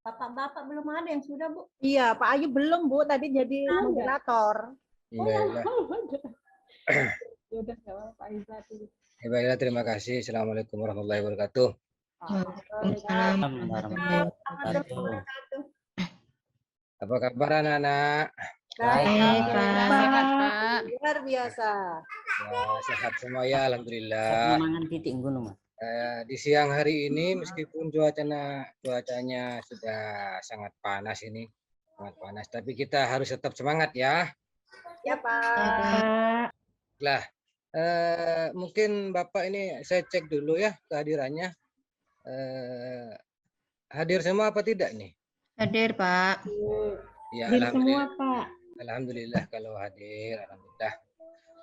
Bapak-bapak belum ada yang sudah, Bu? Iya, Pak Ayu belum, Bu. Tadi jadi moderator. Baiklah. Ya udah, Pak Iza dulu. Baiklah, terima kasih. Assalamualaikum warahmatullahi wabarakatuh. Waalaikumsalam warahmatullahi wabarakatuh. Apa kabar anak-anak? Baik, Pak. luar biasa. Ya, sehat semua ya, alhamdulillah. Mangan titik gunung, Mas. Di siang hari ini meskipun cuacanya sudah sangat panas ini, sangat panas, tapi kita harus tetap semangat ya. Ya, Pak. Lah, mungkin Bapak ini saya cek dulu ya kehadirannya. Hadir semua apa tidak nih? Hadir, Pak. Ya, Hadir semua, alhamdulillah. Pak. Alhamdulillah kalau hadir, alhamdulillah.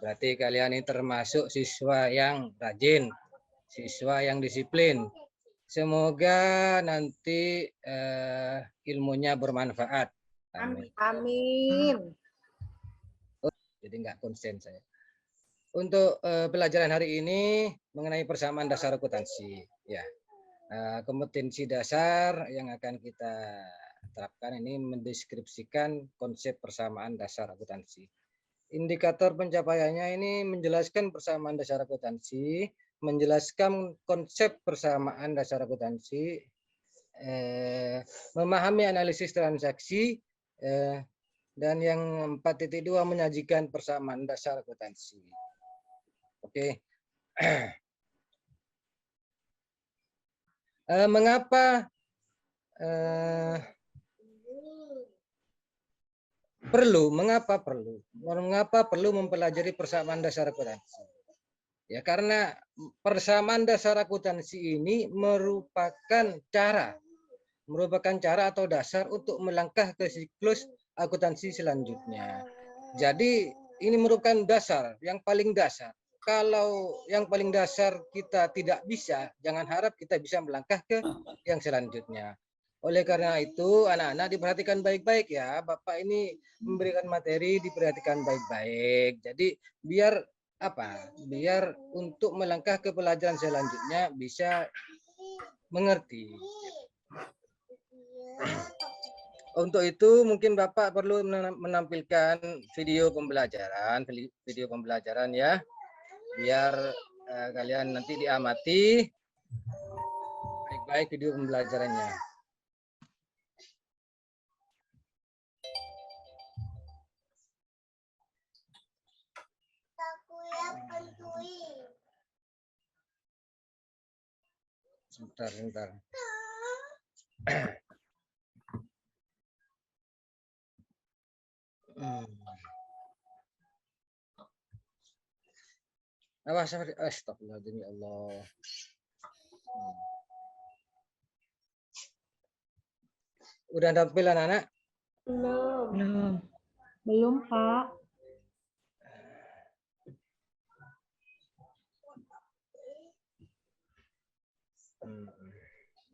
Berarti kalian ini termasuk siswa yang rajin, siswa yang disiplin. Semoga nanti ilmunya bermanfaat. Amin. Amin. Jadi nggak konsen saya. Untuk pelajaran hari ini mengenai persamaan dasar akuntansi, ya. Kompetensi dasar yang akan kita terapkan ini mendeskripsikan konsep persamaan dasar akuntansi. Indikator pencapaiannya ini menjelaskan persamaan dasar akuntansi, menjelaskan konsep persamaan dasar akuntansi, memahami analisis transaksi, dan yang 4.2 menyajikan persamaan dasar akuntansi. Oke. Mengapa perlu mempelajari persamaan dasar akuntansi? Ya, karena persamaan dasar akuntansi ini merupakan cara atau dasar untuk melangkah ke siklus akuntansi selanjutnya. Jadi ini merupakan dasar yang paling dasar. Kalau yang paling dasar kita tidak bisa, jangan harap kita bisa melangkah ke yang selanjutnya. Oleh karena itu, anak-anak diperhatikan baik-baik ya. Bapak ini memberikan materi, diperhatikan baik-baik. Jadi biar untuk melangkah ke pelajaran selanjutnya bisa mengerti. Untuk itu mungkin Bapak perlu menampilkan video pembelajaran ya, biar kalian nanti diamati baik-baik video pembelajarannya. Sebentar. Astagfirullahaladzim ya Allah. Udah tampil anak-anak? Belum, Pak.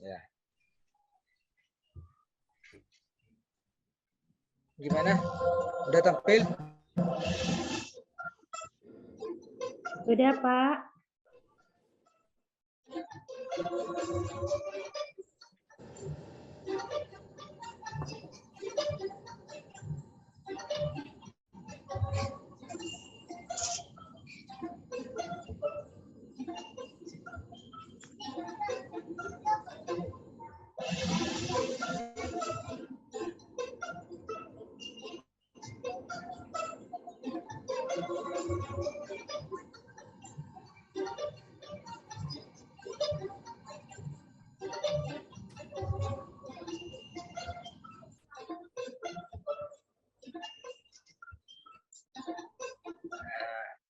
Ya. Gimana? Udah tampil? Udah, Pak.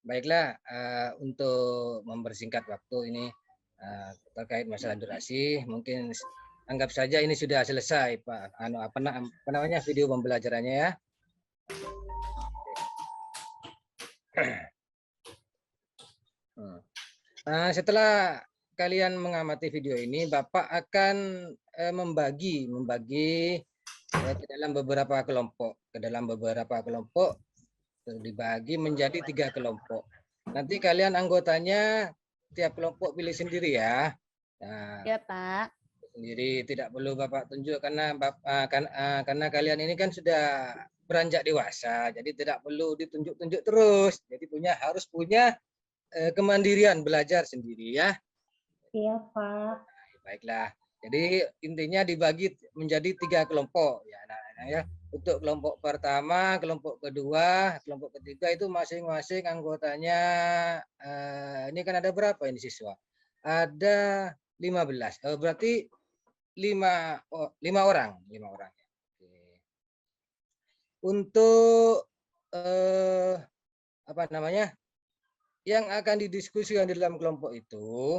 Baiklah, untuk mempersingkat waktu ini terkait masalah durasi, mungkin anggap saja ini sudah selesai, Pak. Apa namanya video pembelajarannya ya. Setelah kalian mengamati video ini, Bapak akan membagi ke dalam beberapa kelompok. Dibagi menjadi 3 kelompok. Nanti kalian anggotanya tiap kelompok pilih sendiri ya. Nah, Ya, Pak. sendiri, tidak perlu Bapak tunjuk karena karena kalian ini kan sudah beranjak dewasa, jadi tidak perlu ditunjuk-tunjuk terus. Jadi harus punya kemandirian belajar sendiri ya. Iya, Pak. Baiklah. Jadi intinya dibagi menjadi 3 kelompok ya anak-anak ya. Untuk kelompok pertama, kelompok kedua, kelompok ketiga itu masing-masing anggotanya ini kan ada berapa ini siswa? Ada 15. Berarti 5 orang, 5 orang. Oke. Untuk apa namanya? Yang akan didiskusikan di dalam kelompok itu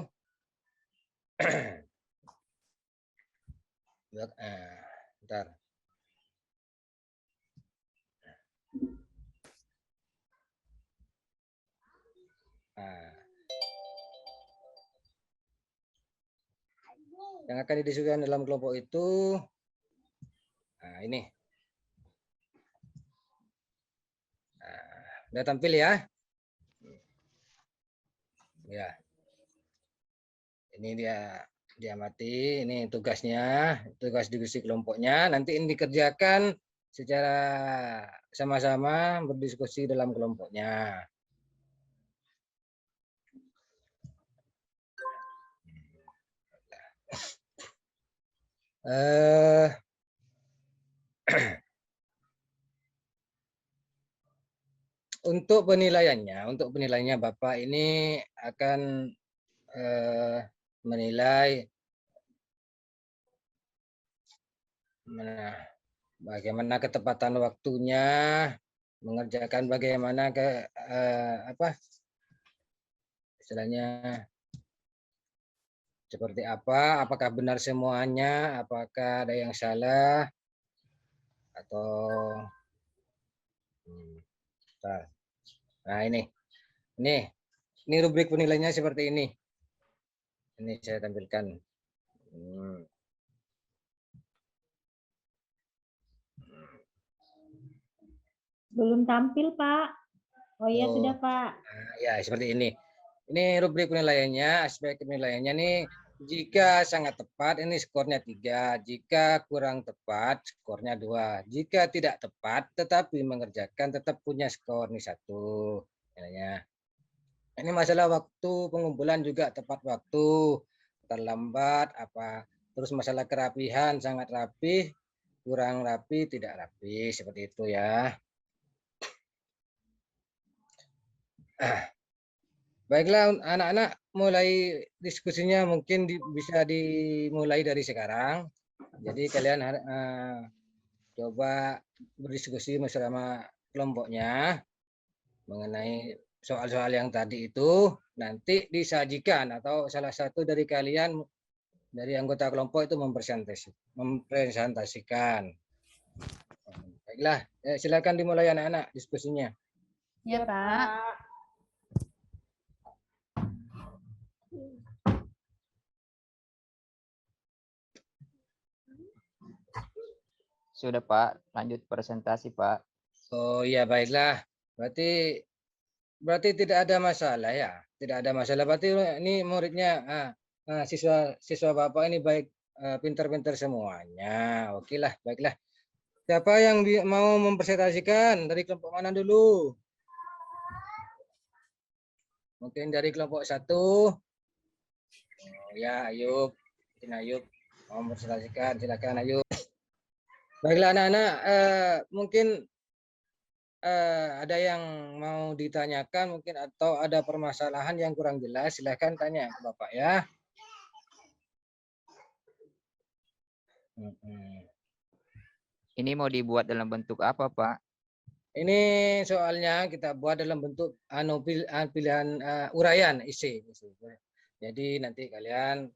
bentar. Yang akan didiskusikan dalam kelompok itu ini. Udah tampil ya? Ya. Ini dia mati, ini tugasnya, tugas diskusi kelompoknya. Nanti ini dikerjakan secara sama-sama berdiskusi dalam kelompoknya. Untuk penilaiannya Bapak ini akan menilai bagaimana ketepatan waktunya, mengerjakan bagaimana istilahnya seperti apa, apakah benar semuanya, apakah ada yang salah atau nah ini rubrik penilaiannya seperti ini. Ini saya tampilkan. Belum tampil, Pak. Oh iya, sudah, Pak. Ya, seperti ini. Ini rubrik penilaiannya, aspek penilaiannya nih, jika sangat tepat ini skornya 3, jika kurang tepat skornya 2, jika tidak tepat tetapi mengerjakan tetap punya skor nih 1. Ini masalah waktu pengumpulan juga tepat waktu, terlambat apa, terus masalah kerapihan sangat rapih, kurang rapi, tidak rapi, seperti itu ya. Baiklah anak-anak, mulai diskusinya mungkin bisa dimulai dari sekarang. Jadi kalian coba berdiskusi bersama kelompoknya mengenai soal-soal yang tadi itu, nanti disajikan atau salah satu dari kalian dari anggota kelompok itu mempresentasikan. Baiklah, silakan dimulai anak-anak diskusinya. Ya, Pak. Sudah Pak, lanjut presentasi Pak. Oh iya, baiklah. Berarti tidak ada masalah ya, tidak ada masalah. Berarti ini muridnya, siswa Bapak ini baik, pintar-pintar semuanya. Oke lah, baiklah. Siapa yang mau mempresentasikan dari kelompok mana dulu? Mungkin dari kelompok 1. Oh ya, Ayub. Mungkin Ayub mau mempresentasikan, silakan Ayub. Baiklah anak-anak, mungkin ada yang mau ditanyakan mungkin atau ada permasalahan yang kurang jelas, silahkan tanya ke Bapak ya. Ini mau dibuat dalam bentuk apa Pak? Ini soalnya kita buat dalam bentuk pilihan uraian isi. Jadi nanti kalian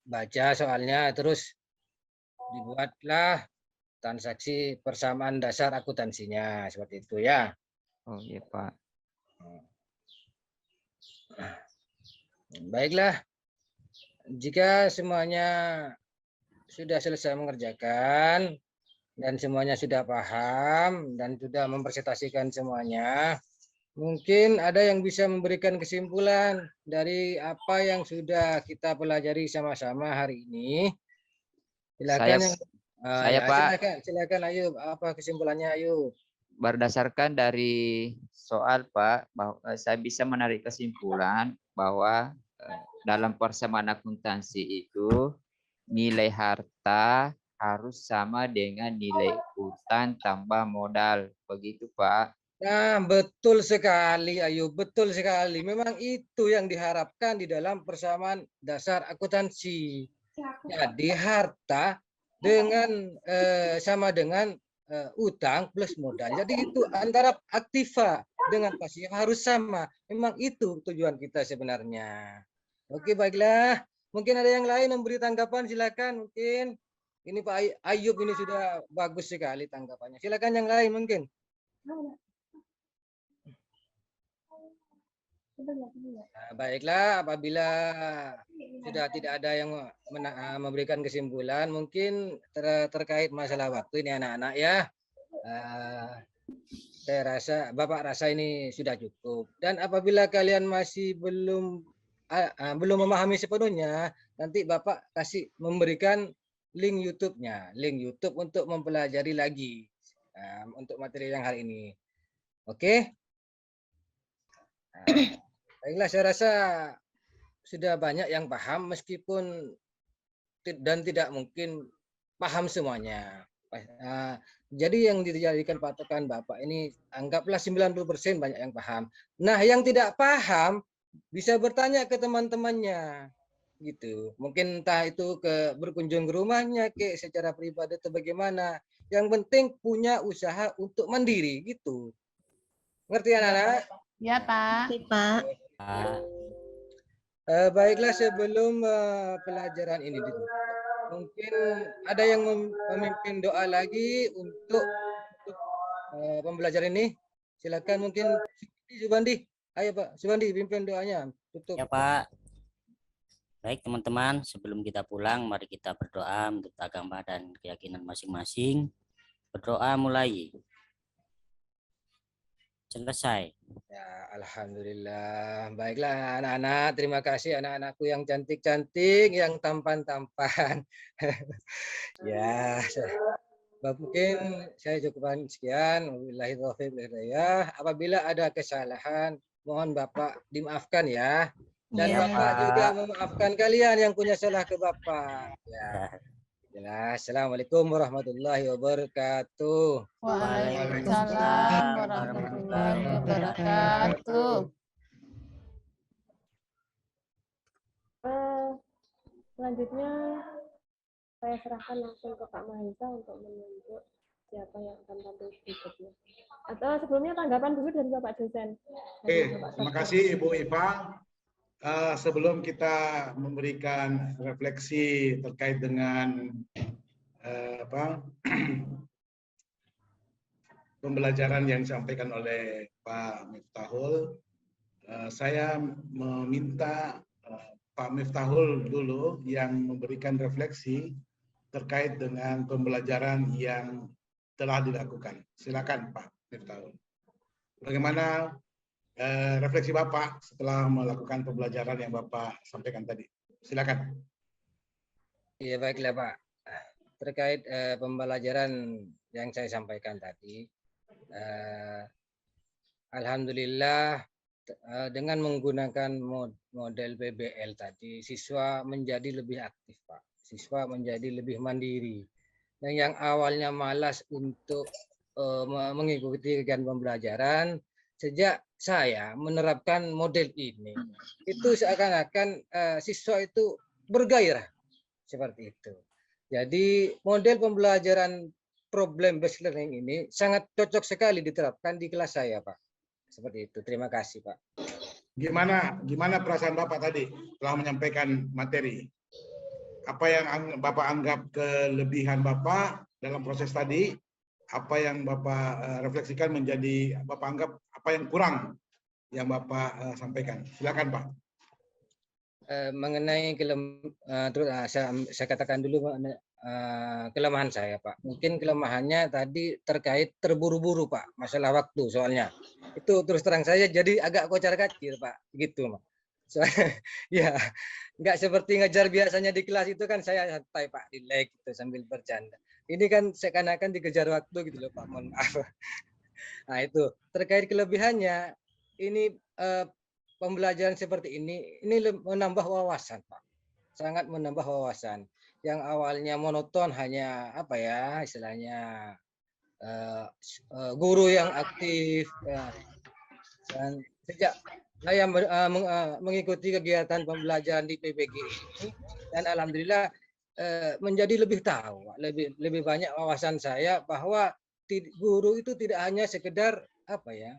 baca soalnya terus dibuatlah transaksi persamaan dasar akuntansinya, seperti itu ya. Oh iya Pak. Baiklah, jika semuanya sudah selesai mengerjakan dan semuanya sudah paham dan sudah mempresentasikan semuanya, Mungkin ada yang bisa memberikan kesimpulan dari apa yang sudah kita pelajari sama-sama hari ini. Silakan yang Saya ya, Pak, silakan Ayub, apa kesimpulannya Ayub? berdasarkan dari soal Pak, bahwa saya bisa menarik kesimpulan bahwa dalam persamaan akuntansi itu nilai harta harus sama dengan nilai utang tambah modal. Begitu Pak. Nah, betul sekali Ayub, betul sekali. Memang itu yang diharapkan di dalam persamaan dasar akuntansi. Jadi harta dengan sama dengan utang plus modal. Jadi itu antara aktiva dengan pasif harus sama. Memang itu tujuan kita sebenarnya. Oke, baiklah. Mungkin ada yang lain memberi tanggapan, silakan. Mungkin ini Pak Ayub ini sudah bagus sekali tanggapannya. Silakan yang lain mungkin. Nah, baiklah, apabila sudah tidak ada yang memberikan kesimpulan, mungkin terkait masalah waktu ini anak-anak ya. Saya rasa, Bapak rasa ini sudah cukup. Dan apabila kalian masih belum memahami sepenuhnya, nanti Bapak kasih memberikan link YouTube-nya, link YouTube untuk mempelajari lagi untuk materi yang hari ini. Oke? Baiklah, saya rasa sudah banyak yang paham meskipun dan tidak mungkin paham semuanya. Jadi yang dijadikan patokan Bapak ini anggaplah 90% banyak yang paham. Nah, yang tidak paham bisa bertanya ke teman-temannya gitu. Mungkin entah itu berkunjung ke rumahnya secara pribadi atau bagaimana. Yang penting punya usaha untuk mandiri gitu. Ngerti anak-anak? Ya Pak. Pak. Baiklah, sebelum pelajaran ini ditutup, mungkin ada yang memimpin doa lagi untuk pembelajaran ini. Silakan mungkin Subandi. Ayo Pak, Subandi pimpin doanya. Tutup. Ya Pak. Baik teman-teman, sebelum kita pulang, mari kita berdoa menurut agama dan keyakinan masing-masing. Berdoa mulai. Selesai. Ya, alhamdulillah. Baiklah anak-anak, terima kasih anak-anakku yang cantik-cantik, yang tampan-tampan. Ya, mungkin saya cukupkan sekian. Wabillahi taufiq wal hidayah. Apabila ada kesalahan, mohon Bapak dimaafkan ya. Dan Ya, Bapak juga memaafkan kalian yang punya salah ke Bapak. Ya. Assalamualaikum warahmatullahi wabarakatuh. Waalaikumsalam warahmatullahi wabarakatuh. Selanjutnya saya serahkan langsung ke Pak Mahesa untuk menunjuk siapa yang akan tampil berikutnya. Atau sebelumnya tanggapan dulu dari Bapak dosen. Oke, terima kasih Ibu Iva. Sebelum kita memberikan refleksi terkait dengan pembelajaran yang disampaikan oleh Pak Miftahul, saya meminta Pak Miftahul dulu yang memberikan refleksi terkait dengan pembelajaran yang telah dilakukan. Silakan Pak Miftahul. Bagaimana refleksi Bapak setelah melakukan pembelajaran yang Bapak sampaikan tadi? Silakan. Iya, baiklah Pak. Terkait pembelajaran yang saya sampaikan tadi, alhamdulillah dengan menggunakan model PBL tadi, siswa menjadi lebih aktif Pak. Siswa menjadi lebih mandiri. Dan yang awalnya malas untuk mengikuti kegiatan pembelajaran, sejak saya menerapkan model ini, itu seakan-akan siswa itu bergairah seperti itu. Jadi model pembelajaran problem based learning ini sangat cocok sekali diterapkan di kelas saya, Pak. Seperti itu. Terima kasih, Pak. Gimana perasaan Bapak tadi telah menyampaikan materi? Apa yang Bapak anggap kelebihan Bapak dalam proses tadi? Apa yang Bapak refleksikan menjadi Bapak anggap apa yang kurang yang Bapak sampaikan? Silakan Pak. mengenai saya katakan dulu kelemahan saya, Pak. Mungkin kelemahannya tadi terkait terburu-buru, Pak. Masalah waktu soalnya. Itu terus terang saya jadi agak kocar-kacir, Pak. Gitu, Pak. Soalnya ya nggak seperti ngajar biasanya di kelas itu kan saya santai, Pak, relax gitu sambil bercanda. Ini kan seakan-akan dikejar waktu gitu loh, Pak. Mohon maaf. Nah, itu terkait kelebihannya ini pembelajaran seperti ini menambah wawasan, Pak. Sangat menambah wawasan. Yang awalnya monoton hanya apa ya istilahnya guru yang aktif. Dan sejak saya mengikuti kegiatan pembelajaran di PPG ini dan alhamdulillah menjadi lebih tahu, lebih banyak wawasan saya bahwa guru itu tidak hanya sekedar apa ya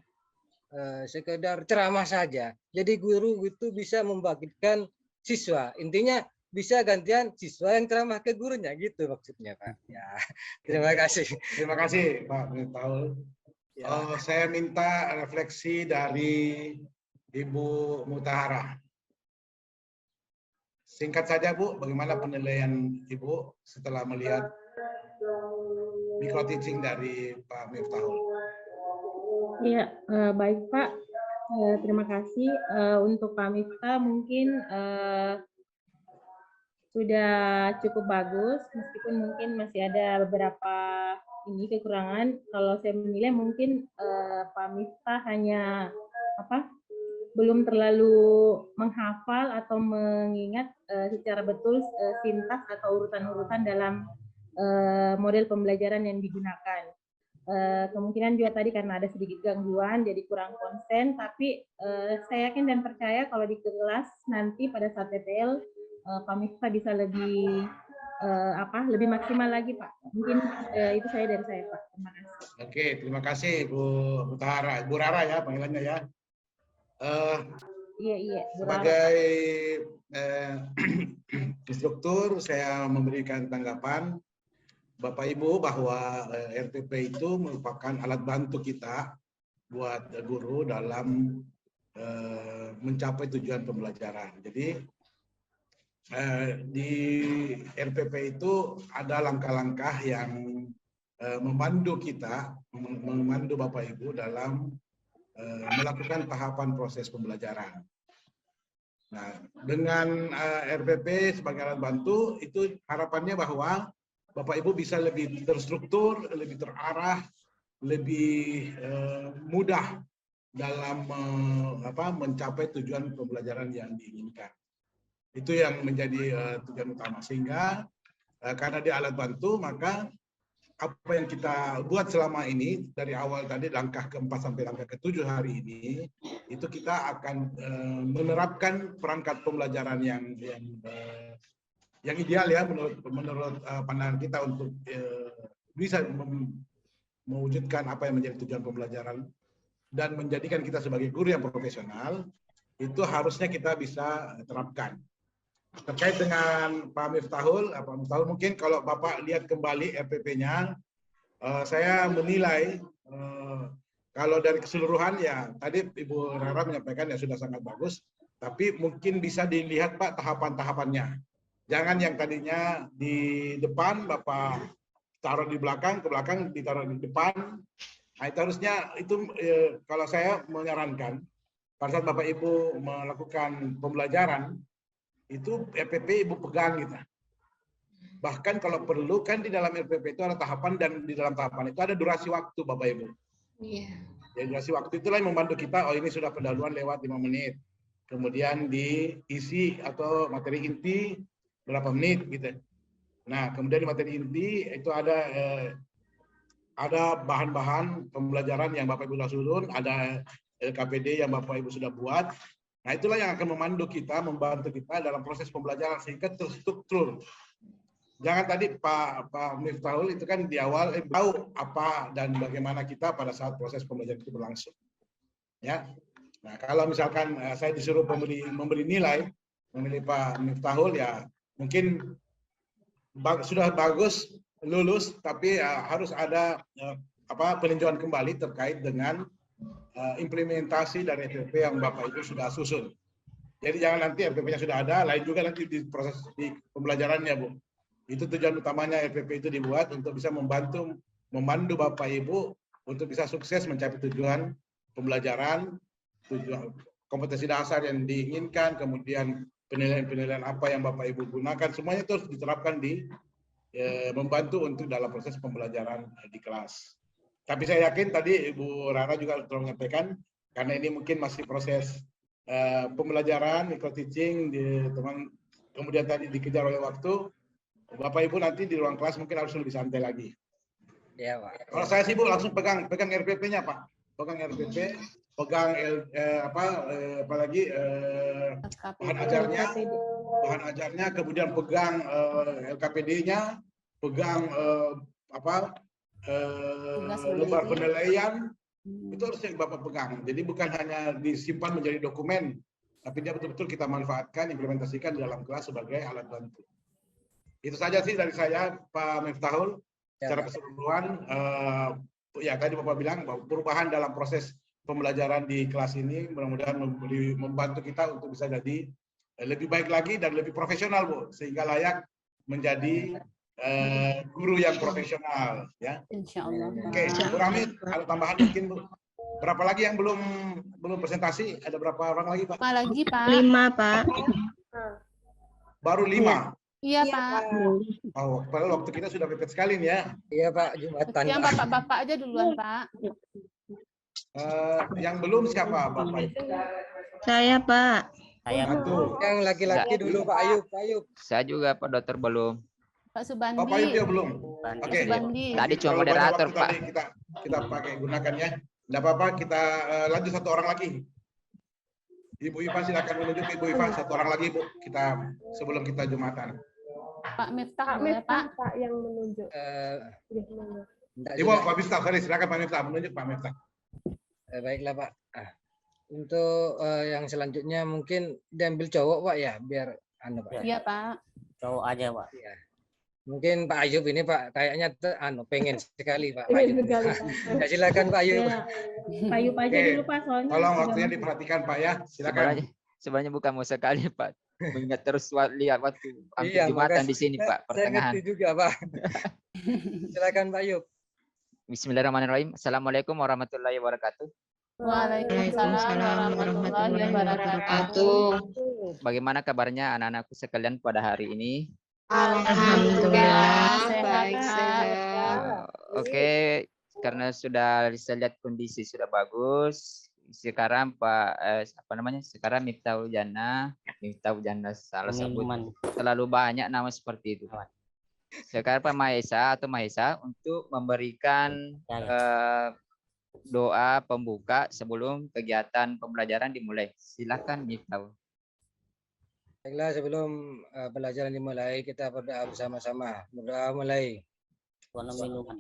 sekedar ceramah saja. Jadi guru itu bisa membagikan siswa. Intinya bisa gantian siswa yang ceramah ke gurunya gitu maksudnya, Pak. Ya, terima kasih. Terima kasih Pak Miftahul. Ya. Saya minta refleksi dari Ibu Mutahara. Singkat saja Bu, bagaimana penilaian Ibu setelah melihat micro teaching dari Pak Miftahul? Iya, baik Pak. Terima kasih. Untuk Pak Miftah mungkin sudah cukup bagus, meskipun mungkin masih ada beberapa kekurangan. Kalau saya menilai mungkin Pak Miftah hanya belum terlalu menghafal atau mengingat secara betul sintaks atau urutan-urutan dalam model pembelajaran yang digunakan. Kemungkinan juga tadi karena ada sedikit gangguan jadi kurang konsen, tapi saya yakin dan percaya kalau di kelas nanti pada saat TTL Pak Miftah bisa lebih lebih maksimal lagi, Pak. Mungkin itu saya dari saya, Pak. Terima kasih. Oke, terima kasih Bu Mutahara, Bu Rara ya panggilannya ya. Iya, Bu Rara. Sebagai instruktur saya memberikan tanggapan Bapak Ibu bahwa RPP itu merupakan alat bantu kita buat guru dalam mencapai tujuan pembelajaran. Jadi di RPP itu ada langkah-langkah yang memandu kita, memandu Bapak Ibu dalam melakukan tahapan proses pembelajaran. Nah, dengan RPP sebagai alat bantu itu harapannya bahwa Bapak Ibu bisa lebih terstruktur, lebih terarah, lebih mudah dalam mencapai tujuan pembelajaran yang diinginkan. Itu yang menjadi tujuan utama. Sehingga karena dia alat bantu, maka apa yang kita buat selama ini dari awal tadi langkah ke-4 sampai langkah ke-7 hari ini, itu kita akan menerapkan perangkat pembelajaran yang ideal ya menurut pandangan kita untuk bisa mewujudkan apa yang menjadi tujuan pembelajaran dan menjadikan kita sebagai guru yang profesional. Itu harusnya kita bisa terapkan. Terkait dengan Pak Miftahul mungkin kalau Bapak lihat kembali RPP-nya, saya menilai kalau dari keseluruhan ya tadi Ibu Rara menyampaikan ya sudah sangat bagus, tapi mungkin bisa dilihat Pak tahapan-tahapannya. Jangan yang tadinya di depan Bapak taruh di belakang, ke belakang ditaruh di depan. Nah, itu harusnya itu kalau saya menyarankan pada saat Bapak Ibu melakukan pembelajaran itu RPP Ibu pegang gitu. Bahkan kalau perlu kan di dalam RPP itu ada tahapan dan di dalam tahapan itu ada durasi waktu Bapak Ibu. Iya. Jadi durasi waktu itulah yang membantu kita, oh ini sudah pendahuluan lewat 5 menit. Kemudian diisi atau materi inti berapa menit gitu. Nah, kemudian di materi inti itu ada bahan-bahan pembelajaran yang Bapak Ibu sudah susun, ada LKPD yang Bapak Ibu sudah buat. Nah, itulah yang akan memandu kita, membantu kita dalam proses pembelajaran sehingga terstruktur. Jangan tadi Pak Miftahul itu kan di awal tahu apa dan bagaimana kita pada saat proses pembelajaran itu berlangsung. Ya. Nah, kalau misalkan saya disuruh memberi nilai, memilih Pak Miftahul ya mungkin sudah bagus lulus, tapi harus ada peninjauan kembali terkait dengan implementasi dari RPP yang Bapak Ibu sudah susun. Jadi jangan nanti RPP-nya sudah ada, lain juga nanti di proses di pembelajarannya, Bu. Itu tujuan utamanya RPP itu dibuat untuk bisa memandu Bapak Ibu untuk bisa sukses mencapai tujuan pembelajaran, tujuan kompetensi dasar yang diinginkan, kemudian penilaian-penilaian apa yang Bapak Ibu gunakan, semuanya itu harus diterapkan di membantu untuk dalam proses pembelajaran di kelas. Tapi saya yakin tadi Ibu Rara juga telah menyampaikan, karena ini mungkin masih proses pembelajaran, micro teaching, kemudian tadi dikejar oleh waktu, Bapak Ibu nanti di ruang kelas mungkin harus lebih santai lagi. Ya, Pak. Kalau saya sibuk langsung pegang RPP-nya, Pak. Pegang RPP, pegang apalagi bahan ajarnya, kemudian pegang LKPD-nya, pegang lembar penilaian, itu harus yang Bapak pegang. Jadi bukan hanya disimpan menjadi dokumen, tapi dia betul-betul kita manfaatkan, implementasikan di dalam kelas sebagai alat bantu. Itu saja sih dari saya, Pak Miftahul. Secara keseluruhan, ya tadi Bapak bilang bahwa perubahan dalam proses pembelajaran di kelas ini mudah-mudahan membantu kita untuk bisa jadi lebih baik lagi dan lebih profesional, Bu, sehingga layak menjadi guru yang profesional, ya. Insya Allah. Oke, Bu Rami, ada tambahan mungkin, Bu? Berapa lagi yang belum presentasi? Ada berapa orang lagi, Pak? Apa lagi, Pak? 5, Pak. Baru 5. Iya, Pak. Oh, padahal waktu kita sudah mepet sekali nih ya. Iya, Pak, Jumatan. Yang Pak. bapak-bapak aja duluan, Pak. Yang belum siapa, Bapak? Saya, Pak. Saya Satu. Yang laki-laki dulu, Pak Ayub. Pak Ayub. Saya juga Pak Dokter belum. Pak Subandi. Bapak Ayub dia belum. Bandi. Oke. Subandi. Tadi cuma Kalau banyak moderator, waktu Pak. tadi kita pakai gunakan ya. Tidak apa-apa, kita lanjut satu orang lagi. Ibu Iva silakan menunjuk Ibu Iva, satu orang lagi, Bu. Kita sebelum kita Jumatan. Pak Miftah, Pak boleh, Miftah, Pak? Pak yang menunjuk. Ibu Ibu. Pak Miftah, sorry, silakan Pak Miftah menunjuk Pak Miftah. Baiklah, Pak. Untuk yang selanjutnya mungkin diambil cowok, Pak, ya, biar Pak. Iya, Pak. cowok aja, Pak. Ya. Mungkin Pak Ayub ini, Pak, kayaknya pengen sekali, Pak. Pak Ayub. Ya, silakan Pak Ayub. Ya, Pak Ayub aja Oke. dulu, Pak, soalnya. Tolong sudah waktunya masuk. diperhatikan, Pak ya. Silakan. Sebenarnya bukan mau sekali, Pak. Mengingat terus lihat waktu hampir Iya, Jumatan makanya di sini, Pak, Saya pertengahan. ngerti juga, Pak. Silakan Pak Ayub. Bismillahirrahmanirrahim. Assalamualaikum warahmatullahi wabarakatuh. Waalaikumsalam warahmatullahi wabarakatuh. Bagaimana kabarnya anak-anakku sekalian pada hari ini? Alhamdulillah, Sehat, Pak. Oke, karena sudah saya lihat kondisi sudah bagus. Sekarang sekarang Miftahul Jannah salah sebut Pengumuman. terlalu banyak nama seperti itu. Sekarang Pak Mahesa atau Mahesa untuk memberikan doa pembuka sebelum kegiatan pembelajaran dimulai. Silakan Miftahul. Baiklah, sebelum pelajaran dimulai, kita berdoa bersama-sama. Berdoa mulai. Warna minuman.